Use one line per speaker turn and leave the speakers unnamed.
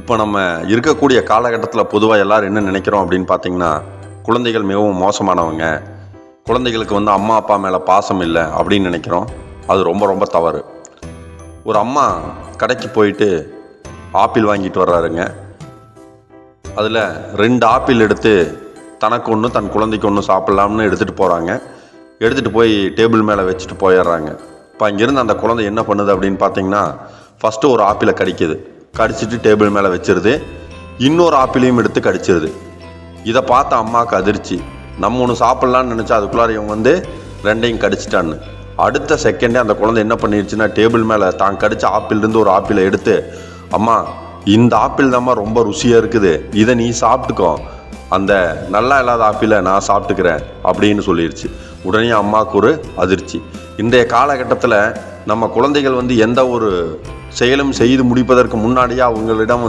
இப்போ நம்ம இருக்கக்கூடிய காலகட்டத்தில் பொதுவாக எல்லோரும் என்ன நினைக்கிறோம் அப்படின்னு பார்த்தீங்கன்னா, குழந்தைகள் மிகவும் மோசமானவங்க, குழந்தைகளுக்கு அம்மா அப்பா மேலே பாசம் இல்லை அப்படின்னு நினைக்கிறோம். அது ரொம்ப ரொம்ப தவறு. ஒரு அம்மா கடைக்கு போயிட்டு ஆப்பிள் வாங்கிட்டு வர்றாருங்க. அதில் 2 ஆப்பிள் எடுத்து தனக்கு ஒன்று தன் குழந்தைக்கு ஒன்று சாப்பிட்லாம்னு எடுத்துகிட்டு போகிறாங்க. எடுத்துகிட்டு போய் டேபிள் மேலே வச்சுட்டு போயிடுறாங்க. இப்போ அங்கேருந்து அந்த குழந்தை என்ன பண்ணுது அப்படின்னு பார்த்தீங்கன்னா, ஃபஸ்ட்டு ஒரு ஆப்பிளை கடிச்சிட்டு டேபிள் மேலே வச்சிருது. இன்னொரு ஆப்பிளையும் எடுத்து கடிச்சிருது. இதை பார்த்த அம்மாவுக்கு அதிர்ச்சி. நம்ம ஒன்று சாப்பிட்லான்னு நினச்சா அதுக்குள்ளார இவன் 2ஐயும் கடிச்சிட்டான்னு. அடுத்த செகண்டே அந்த குழந்தை என்ன பண்ணிடுச்சுன்னா, டேபிள் மேலே தான் கடித்த ஆப்பிள்லேருந்து ஒரு ஆப்பிளை எடுத்து, அம்மா இந்த ஆப்பிள் தான்மா ரொம்ப ருசியாக இருக்குது, இதை நீ சாப்பிட்டுக்கோ, அந்த நல்லா இல்லாத ஆப்பிளை நான் சாப்பிட்டுக்கிறேன் அப்படின்னு சொல்லிடுச்சு. உடனே அம்மாவுக்கு ஒரு அதிர்ச்சி. இன்றைய காலகட்டத்தில் நம்ம குழந்தைகள் எந்த ஒரு செயலும் செய்து முடிப்பதற்கு முன்னாடியே அவங்களிடம்